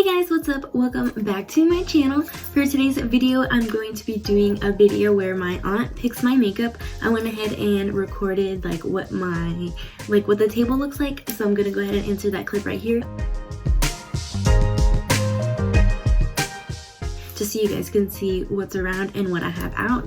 guys, what's up? Welcome back to my channel. For today's video, I'm going to be doing a video where my aunt picks my makeup. I went ahead and recorded what the table looks like, so I'm gonna go ahead and insert that clip right here, just so you guys can see what's around and what I have out.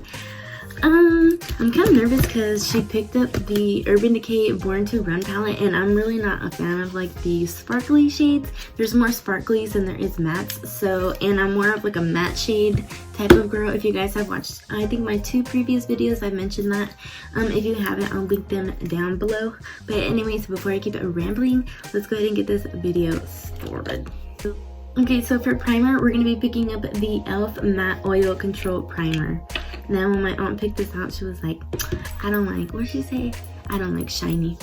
I'm kind of nervous because she picked up the Urban Decay Born to Run palette, and I'm really not a fan of the sparkly shades. There's more sparklies than there is mattes, and I'm more of a matte shade type of girl. If you guys have watched, I think, my two previous videos, I've mentioned that. If you haven't, I'll link them down below. But anyways, before I keep it rambling, let's go ahead and get this video started. Okay, so for primer, we're going to be picking up the e.l.f. Matte Oil Control Primer. Now when my aunt picked this out, she was like, I don't like, what'd she say? I don't like shiny.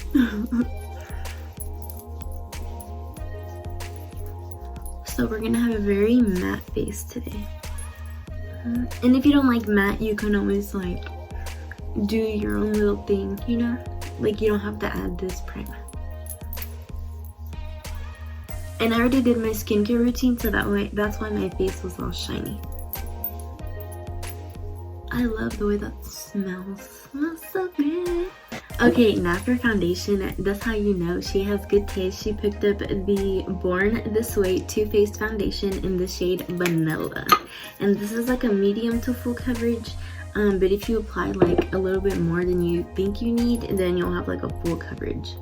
So we're gonna have a very matte face today. And if you don't like matte, you can always do your own little thing, you know? You don't have to add this primer. And I already did my skincare routine, so that's why my face was all shiny. I love the way that smells. Smells so good. Okay, now for foundation. That's how you know she has good taste. She picked up the Born This Way Too Faced foundation in the shade Vanilla. And this is a medium to full coverage. But if you apply a little bit more than you think you need, then you'll have a full coverage.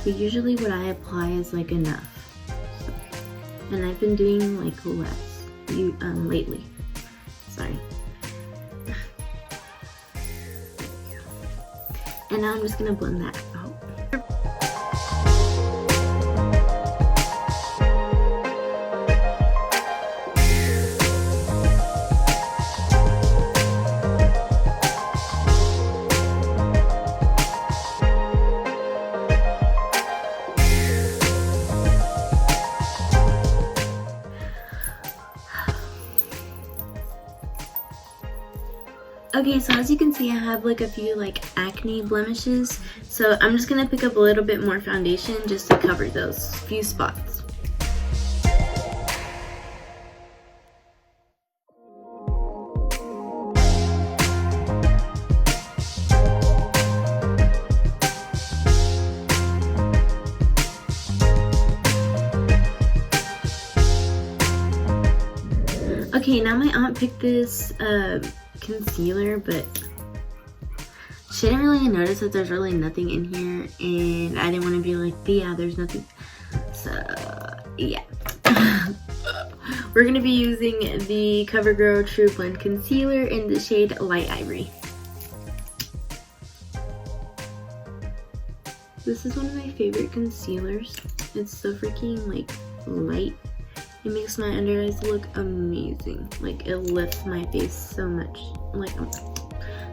But usually what I apply is enough. And I've been doing less. Lately. Sorry. And now I'm just gonna blend that out. Okay, so as you can see, I have a few acne blemishes, so I'm just gonna pick up a little bit more foundation just to cover those few spots. Okay, now my aunt picked this concealer, but she didn't really notice that there's really nothing in here, and I didn't want to be yeah, there's nothing. So yeah. We're gonna be using the CoverGirl True Blend Concealer in the shade Light Ivory. This is one of my favorite concealers. It's so freaking light. It makes my under eyes look amazing. It lifts my face so much.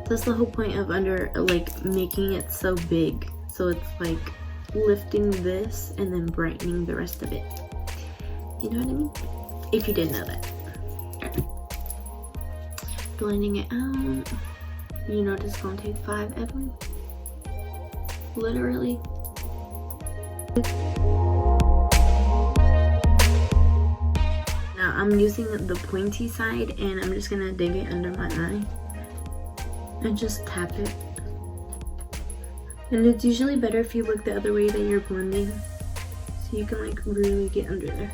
That's the whole point of making it so big. So it's lifting this and then brightening the rest of it. You know what I mean? If you didn't know that. Blending it out. You know this is gonna take 5 Evelyn. Literally. I'm using the pointy side, and I'm just gonna dig it under my eye and just tap it. And it's usually better if you look the other way that you're blending, so you can really get under there,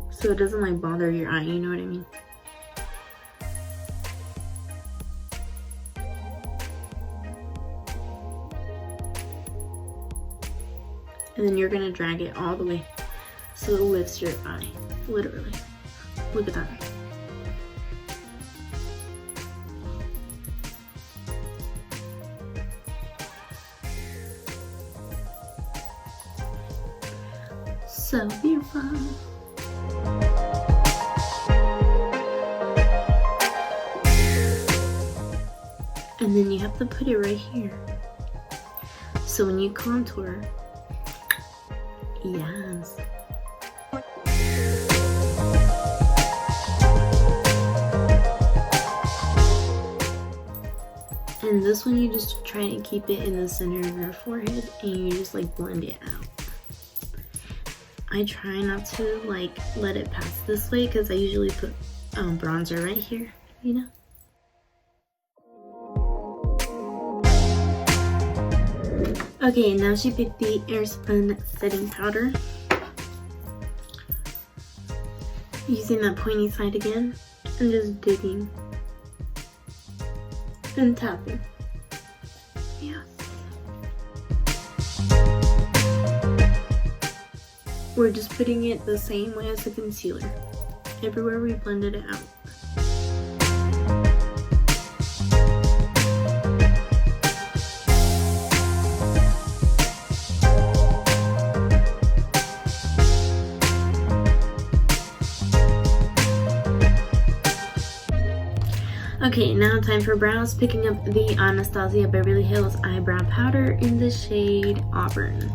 so it doesn't bother your eye, you know what I mean? And then you're gonna drag it all the way so it lifts your eye. Literally. Look at that. So beautiful. And then you have to put it right here. So when you contour, yes. And this one, you just try and keep it in the center of your forehead and you just like blend it out. I try not to like let it pass this way because I usually put bronzer right here, you know? Okay, now she picked the Airspun setting powder. Using that pointy side again and just digging and tapping. Yes. We're just putting it the same way as the concealer. Everywhere we blended it out. Okay, now time for brows. Picking up the Anastasia Beverly Hills Eyebrow Powder in the shade Auburn.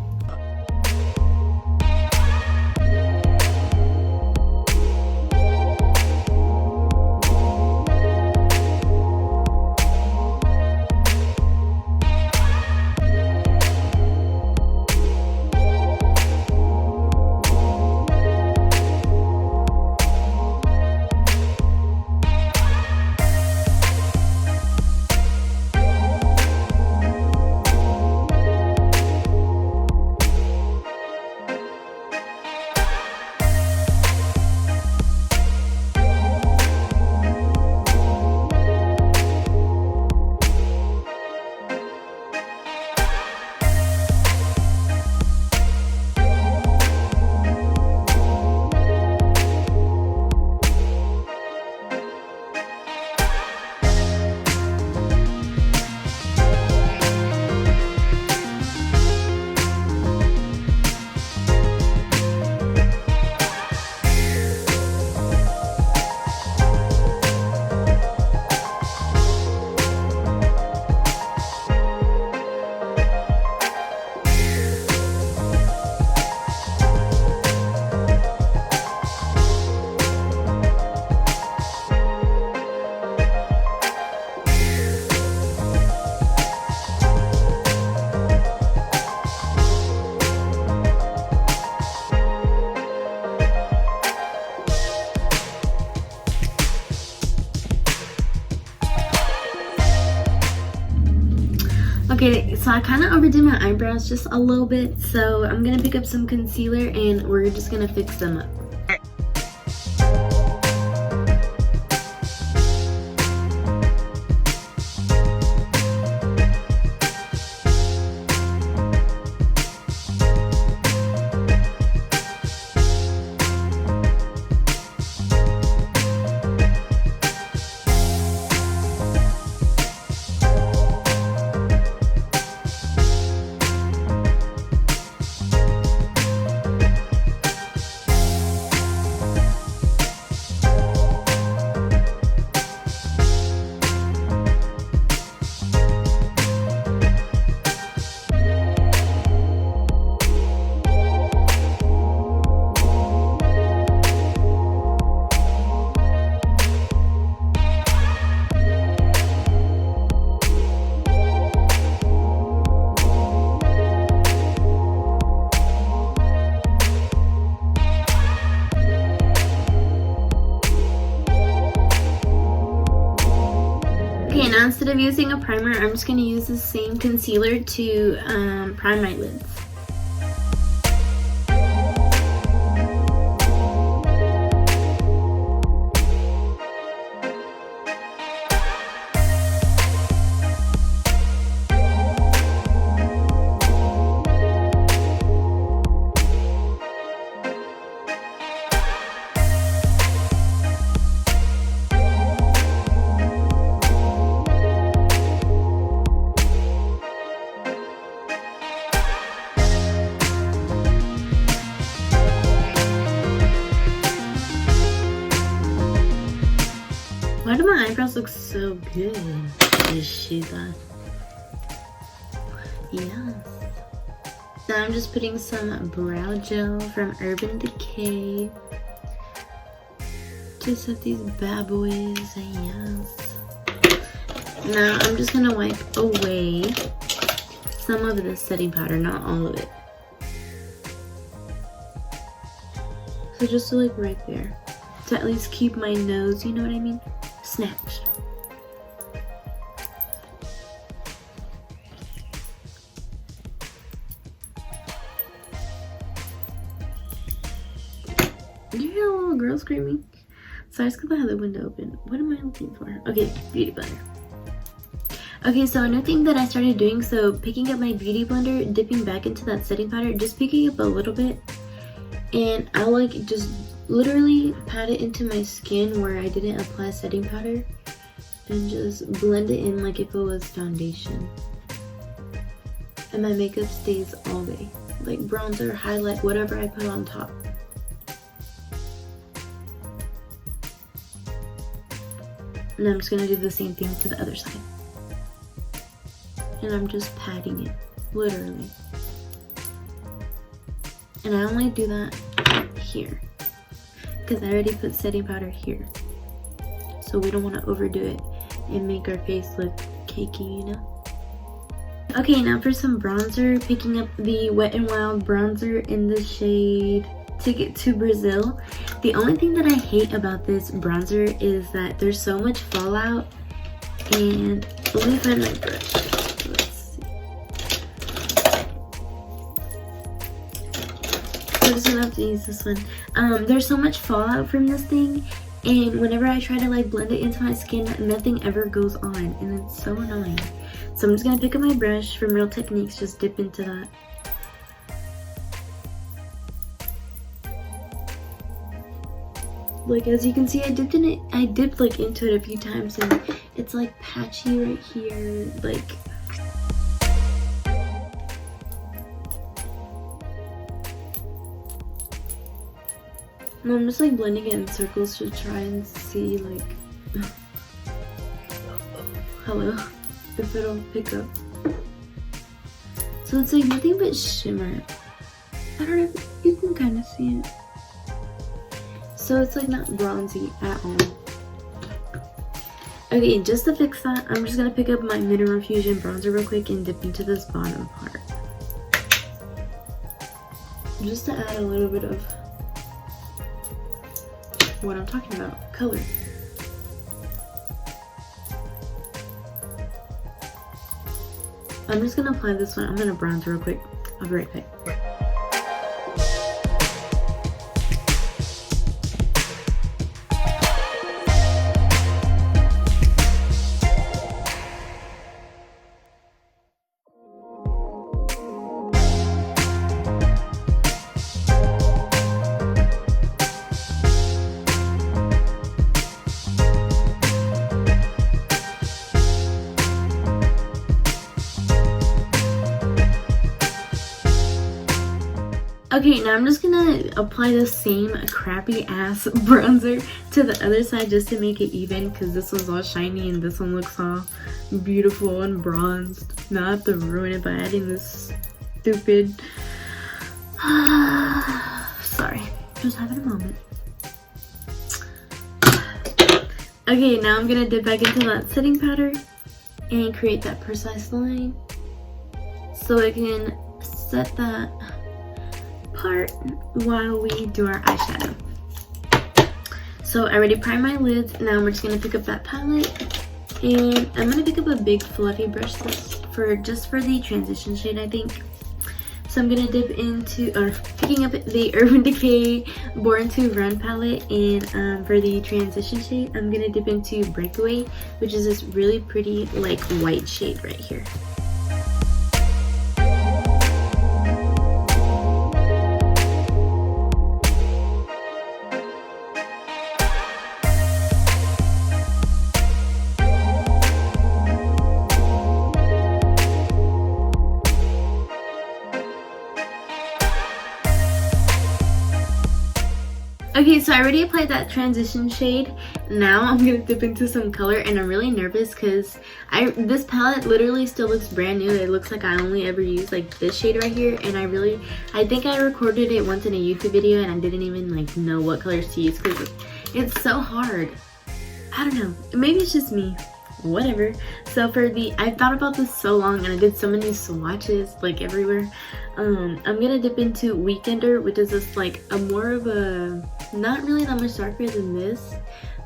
Okay, so I kind of overdid my eyebrows just a little bit, so I'm gonna pick up some concealer and we're just gonna fix them up. Okay, now instead of using a primer, I'm just going to use the same concealer to prime my lids. Why do my eyebrows look so good? Is she that? Yes. Now I'm just putting some brow gel from Urban Decay to set these bad boys. Yes. Now I'm just gonna wipe away some of this setting powder, not all of it. So just like right there, to at least keep my nose, you know what I mean, snatched. You hear a little girl screaming? Sorry, it's because I had the window open. What am I looking for? Okay, beauty blender. Okay, so another thing that I started doing, so picking up my beauty blender, dipping back into that setting powder, just picking up a little bit, and I'll like just literally pat it into my skin where I didn't apply setting powder, and just blend it in like if it was foundation. And my makeup stays all day, like bronzer, highlight, whatever I put on top. And I'm just gonna do the same thing to the other side. And I'm just patting it, literally. And I only do that here, because I already put setting powder here. So we don't want to overdo it and make our face look cakey, you know? Okay, now for some bronzer, picking up the Wet n Wild bronzer in the shade Ticket to Brazil. The only thing that I hate about this bronzer is that there's so much fallout, and let me find my brush. Let's see. I'm just gonna have to use this one. There's so much fallout from this thing, and whenever I try to like blend it into my skin, nothing ever goes on, and it's so annoying. So I'm just gonna pick up my brush from Real Techniques, just dip into that. Like as you can see, I dipped like into it a few times, and it's like patchy right here, like. And I'm just like blending it in circles to try and see like, hello, if it'll pick up. So it's like nothing but shimmer. I don't know if you can kind of see it. So it's like not bronzy at all. Okay, just to fix that, I'm just gonna pick up my Mineral Fusion bronzer real quick and dip into this bottom part. Just to add a little bit of what I'm talking about, color. I'm just gonna apply this one. I'm gonna bronze real quick. I'll be right back. Okay, now I'm just gonna apply the same crappy ass bronzer to the other side just to make it even, because this one's all shiny and this one looks all beautiful and bronzed. Now I have to ruin it by adding this stupid... Sorry, just having a moment. Okay, now I'm gonna dip back into that setting powder and create that precise line so I can set that part while we do our eyeshadow. So I already primed my lids. Now we're just gonna pick up that palette, and I'm gonna pick up a big fluffy brush just for the transition shade, I think. So I'm gonna dip into, or picking up the Urban Decay Born to Run palette, and for the transition shade, I'm gonna dip into Breakaway, which is this really pretty like white shade right here. Okay, so I already applied that transition shade. Now I'm gonna dip into some color, and I'm really nervous because this palette literally still looks brand new. It looks like I only ever used like this shade right here, and I think I recorded it once in a YouTube video and I didn't even like know what colors to use because it's so hard. I don't know, maybe it's just me, whatever. So for I thought about this so long and I did so many swatches like everywhere. I'm gonna dip into Weekender, which is just like a more of a, not really that much darker than this,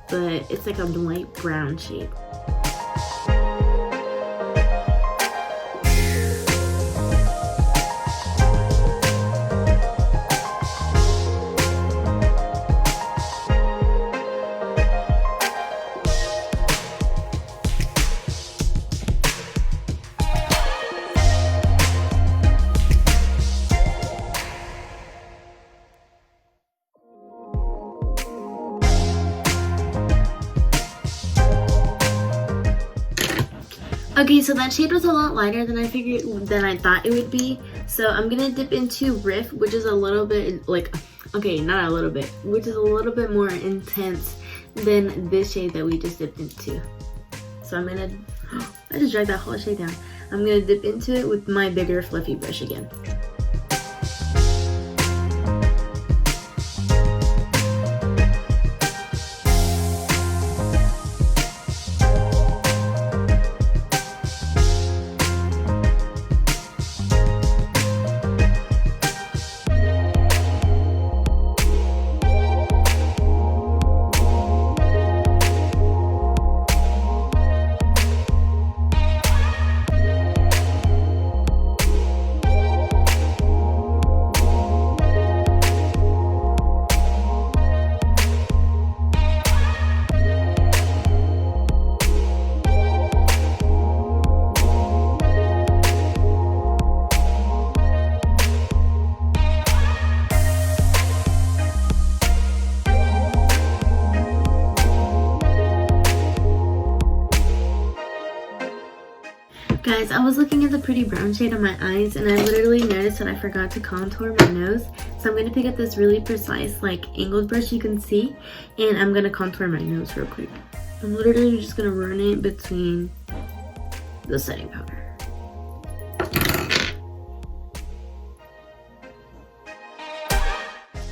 but it's like a light brown shade. Okay, so that shade was a lot lighter than I thought it would be. So I'm gonna dip into Riff, which is a little bit like, okay, not a little bit, which is a little bit more intense than this shade that we just dipped into. So I'm gonna, I just dragged that whole shade down. I'm gonna dip into it with my bigger fluffy brush again. Guys, I was looking at the pretty brown shade on my eyes and I literally noticed that I forgot to contour my nose. So I'm going to pick up this really precise like angled brush you can see and I'm going to contour my nose real quick. I'm literally just going to run it between the setting powder.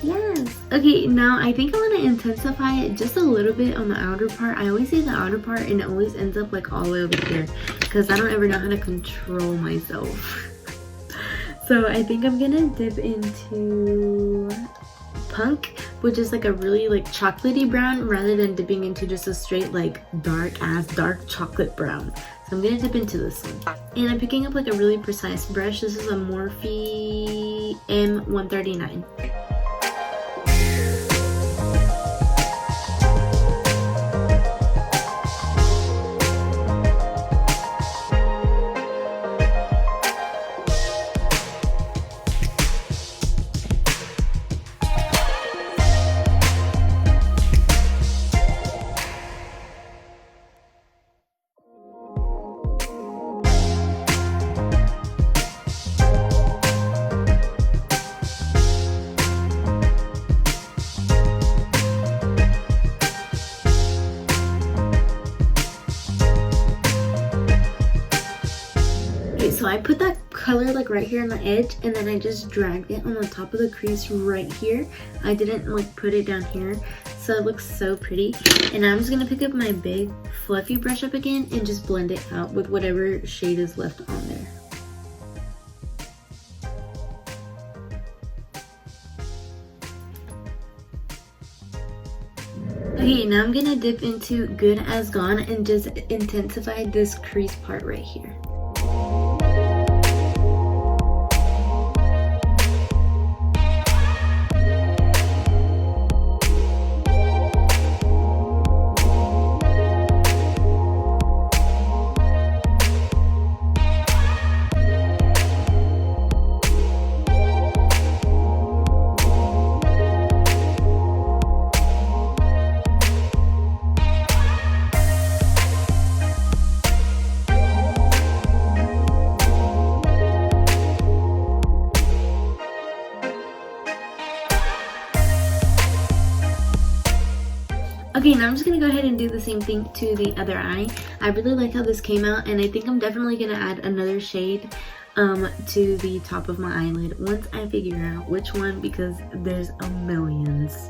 Yes! Okay, now I think I want to intensify it just a little bit on the outer part. I always say the outer part and it always ends up like all the way over here because I don't ever know how to control myself. So I think I'm gonna dip into Punk, which is like a really like chocolatey brown rather than dipping into just a straight like dark chocolate brown. So I'm gonna dip into this one. And I'm picking up like a really precise brush. This is a Morphe M139. So I put that color like right here on the edge and then I just dragged it on the top of the crease right here. I didn't like put it down here, so it looks so pretty. And I'm just gonna pick up my big fluffy brush up again and just blend it out with whatever shade is left on there. Okay, now I'm gonna dip into Good As Gone and just intensify this crease part right here. Okay, now I'm just gonna go ahead and do the same thing to the other eye. I really like how this came out and I think I'm definitely gonna add another shade to the top of my eyelid once I figure out which one, because there's a millions.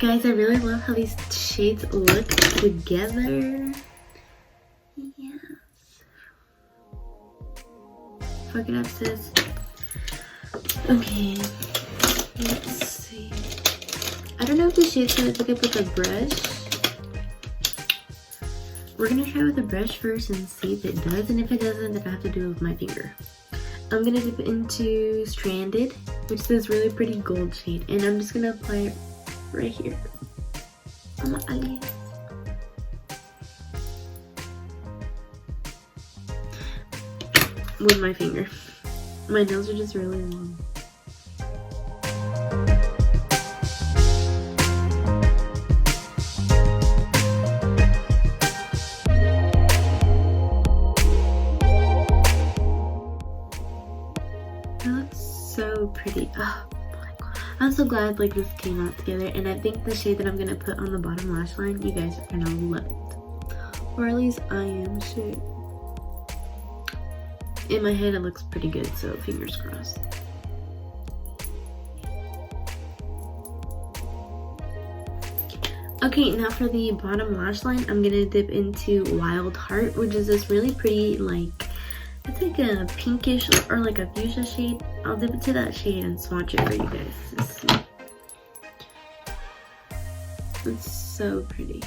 guys, I really love how these shades look together. Yes. Fuck it up, sis. Okay. Let's see. I don't know if the shade's gonna pick up with a brush. We're gonna try with a brush first and see if it does. And if it doesn't, then I have to do it with my finger. I'm gonna dip into Stranded, which is this really pretty gold shade. And I'm just gonna apply it right here on my eyes. With my finger. My nails are just really long. It looks so pretty. Oh my god. I'm so glad like this came out together, and I think the shade that I'm gonna put on the bottom lash line, you guys are gonna love it. Or at least I am sure. In my head it looks pretty good, so fingers crossed. Okay, now for the bottom lash line, I'm gonna dip into Wild Heart, which is this really pretty, like, it's like a pinkish or like a fuchsia shade. I'll dip into that shade and swatch it for you guys to see. It's so pretty.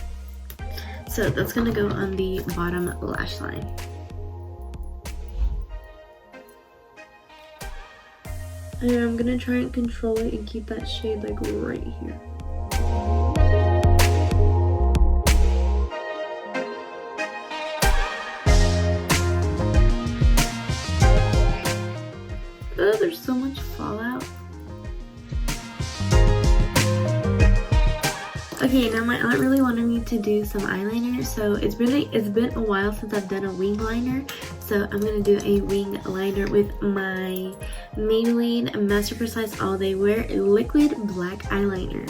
So that's gonna go on the bottom lash line. And I'm gonna try and control it and keep that shade like right here. Oh, there's so much fallout. Okay, now my aunt really wanted me to do some eyeliner, so it's been a while since I've done a wing liner, so I'm gonna do a wing liner with my Maybelline Master Precise All Day Wear Liquid Black Eyeliner.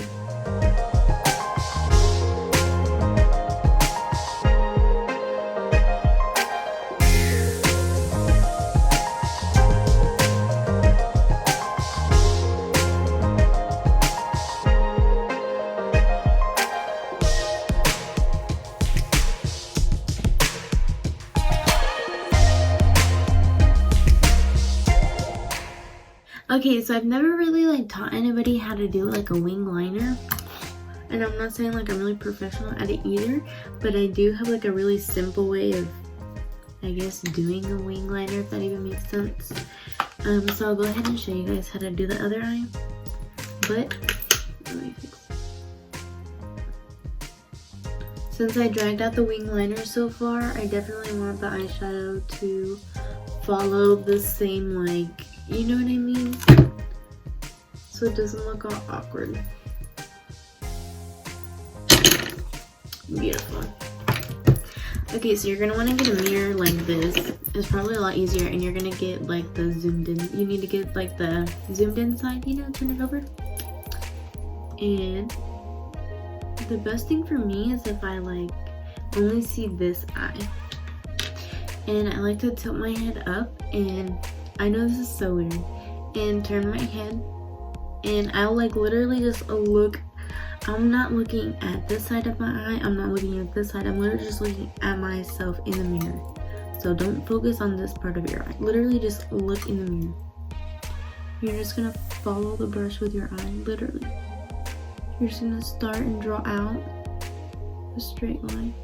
Okay, so I've never really like taught anybody how to do like a wing liner, and I'm not saying like I'm really professional at it either, but I do have like a really simple way of, I guess, doing a wing liner, if that even makes sense. So I'll go ahead and show you guys how to do the other eye, but let me fix it. Since I dragged out the wing liner so far, I definitely want the eyeshadow to follow the same, like, you know what I mean? So it doesn't look all awkward. Beautiful. Okay, so you're gonna want to get a mirror like this. It's probably a lot easier, and you're gonna get like the zoomed in. You need to get like the zoomed in side, you know, turn it over. And the best thing for me is if I like only see this eye. And I like to tilt my head up, and I know this is so weird, and turn my head, and I'll like literally just look. I'm not looking at this side of my eye, I'm not looking at this side, I'm literally just looking at myself in the mirror. So don't focus on this part of your eye, literally just look in the mirror. You're just gonna follow the brush with your eye, literally. You're just gonna start and draw out a straight line.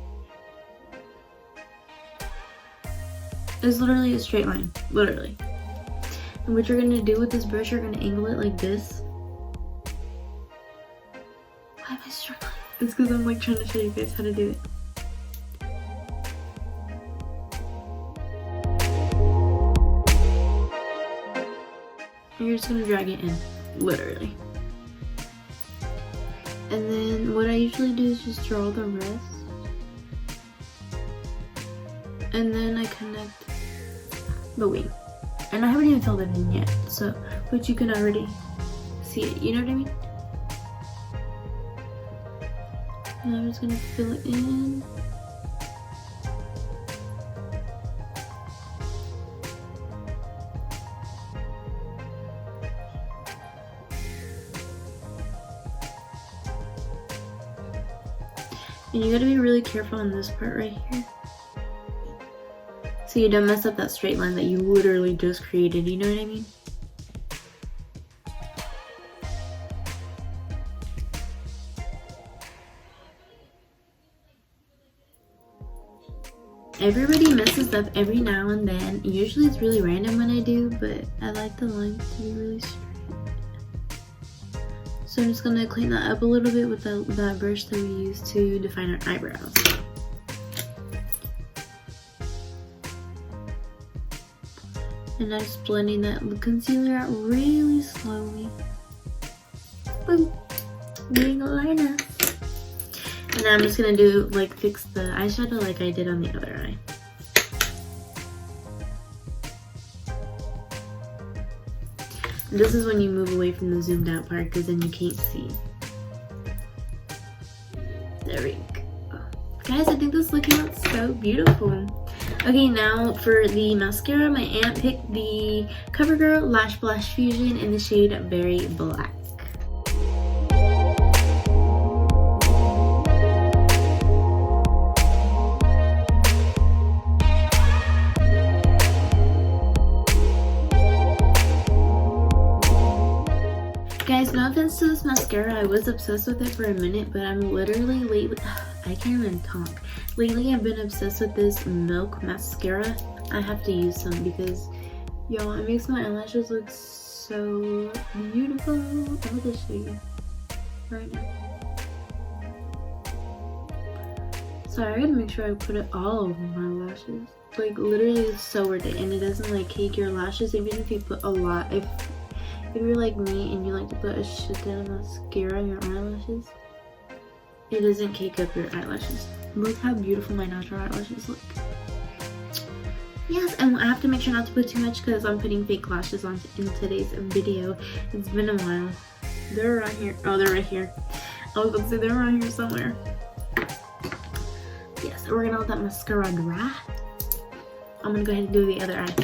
It's literally a straight line, literally. And what you're gonna do with this brush, you're gonna angle it like this. Why am I struggling? It's because I'm like trying to show you guys how to do it. And you're just gonna drag it in, literally. And then what I usually do is just draw the rest. And then I connect the wing. And I haven't even filled it in yet, so, but you can already see it, you know what I mean? And I'm just gonna fill it in. And you gotta be really careful on this part right here, so you don't mess up that straight line that you literally just created, you know what I mean? Everybody messes up every now and then. Usually it's really random when I do, but I like the lines to be really straight. So I'm just gonna clean that up a little bit with that brush that we used to define our eyebrows. And I'm just blending that concealer out really slowly. Boom! Getting a liner. And now I'm just gonna do, like, fix the eyeshadow like I did on the other eye. And this is when you move away from the zoomed out part, because then you can't see. There we go. Guys, I think this is looking out so beautiful. Okay, now for the mascara, my aunt picked the CoverGirl Lash Blush Fusion in the shade Berry Black. Guys, no offense to this mascara, I was obsessed with it for a minute, but I'm literally lately, I can't even talk. Lately, I've been obsessed with this Milk mascara. I have to use some because, y'all, it makes my eyelashes look so beautiful. I'm gonna show you right now. Sorry, I gotta make sure I put it all over my lashes. Like, literally, it's so worth it, and it doesn't, like, cake your lashes, even if you put a lot. If you're like me and you like to put a shit ton of mascara on your eyelashes, it doesn't cake up your eyelashes. Look how beautiful my natural eyelashes look. Yes, and I have to make sure not to put too much because I'm putting fake lashes on in today's video. It's been a while. They're around here. Oh, they're right here. I was about to say they're around here somewhere. Yes, we're gonna let that mascara dry. I'm gonna go ahead and do the other eye.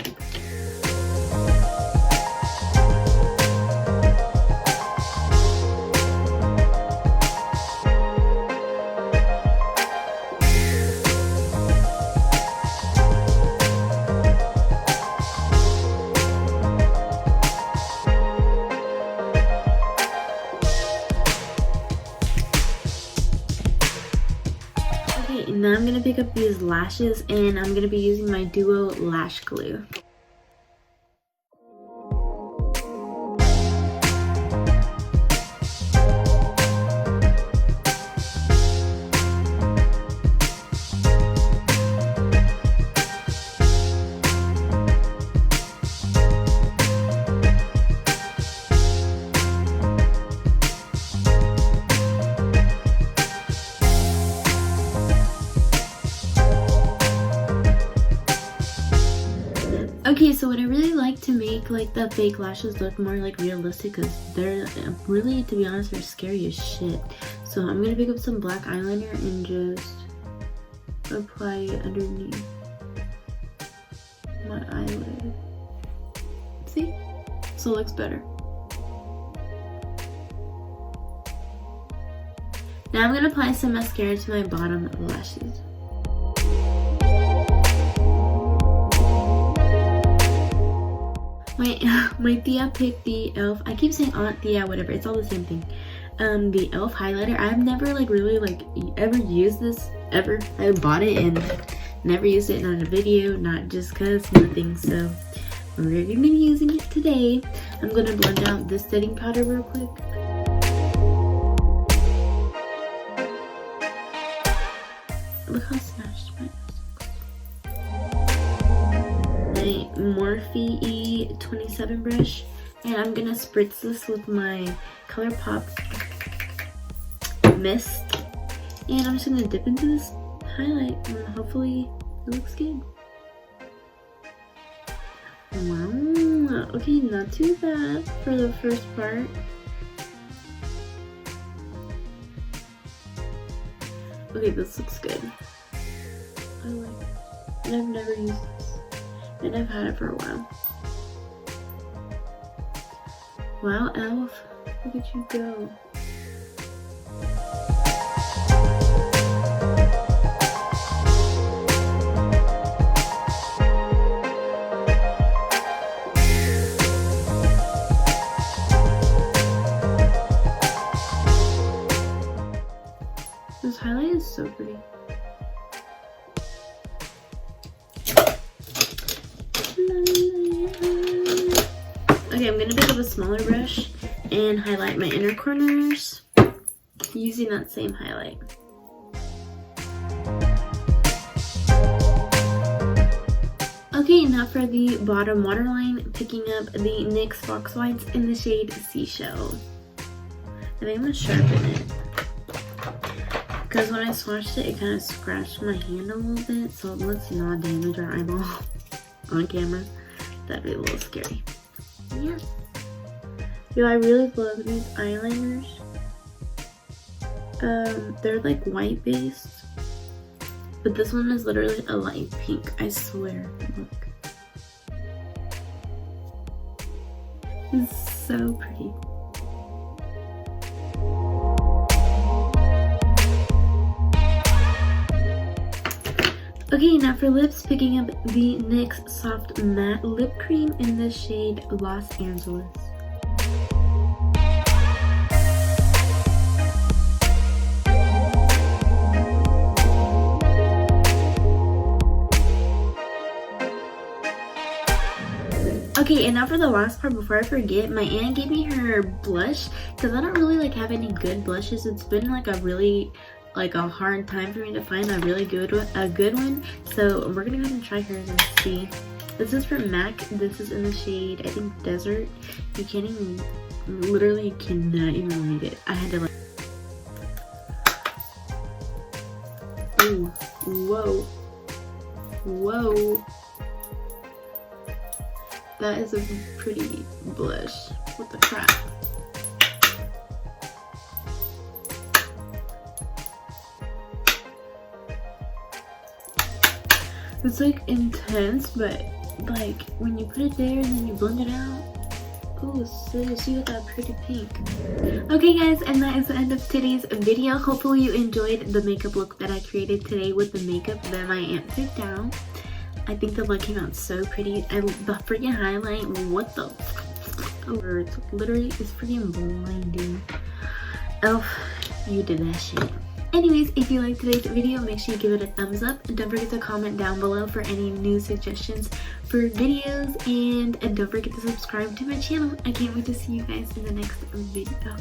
Now I'm going to pick up these lashes and I'm going to be using my Duo Lash Glue. Okay, so what I really like to make like the fake lashes look more like realistic, because they're really, to be honest, they're scary as shit. So I'm gonna pick up some black eyeliner and just apply it underneath my eyelid. See? So it looks better. Now I'm gonna apply some mascara to my bottom lashes. My Thea picked the e.l.f. I keep saying Aunt Thea, whatever, it's all the same thing. The e.l.f. highlighter. I've never like really like ever used this ever. I bought it and never used it in a video, not just cause nothing. So we're gonna be using it today. I'm gonna blend out this setting powder real quick. Look how snatched my Morphe 27 brush, and I'm gonna spritz this with my ColourPop mist, and I'm just gonna dip into this highlight and hopefully it looks good. Wow, okay, not too bad for the first part. Okay, this looks good. I like it. And I've never used this. And I've had it for a while. Wow, e.l.f., look at you go. Okay, I'm gonna pick up a smaller brush and highlight my inner corners using that same highlight. Okay, now for the bottom waterline, picking up the NYX Fox Whites in the shade Seashell. I think I'm gonna sharpen it, because when I swatched it, it kind of scratched my hand a little bit, so let's not damage our eyeball on camera. That'd be a little scary. Yeah. Yo, I really love these eyeliners. They're like white based, but this one is literally a light pink, I swear. Look. It's so pretty. Okay, now for lips, picking up the NYX Soft Matte Lip Cream in the shade Los Angeles. Okay, and now for the last part, before I forget, my aunt gave me her blush because I don't really like have any good blushes. It's been like a really a hard time for me to find a really good one. So we're gonna go ahead and try hers and see. This is from MAC. This is in the shade, I think, Desert. You can't even, literally cannot even read it. I had to like, ooh, whoa, whoa. That is a pretty blush. What the crap? It's like intense, but like when you put it there and then you blend it out, oh sis, you got that pretty pink. Okay guys, and that is the end of today's video. Hopefully you enjoyed the makeup look that I created today with the makeup that my aunt took down. I think the look came out so pretty. And the freaking highlight, what the words, literally is freaking blinding. Oh, you did that shit. Anyways, if you liked today's video, make sure you give it a thumbs up, and don't forget to comment down below for any new suggestions for videos, and don't forget to subscribe to my channel. I can't wait to see you guys in the next video.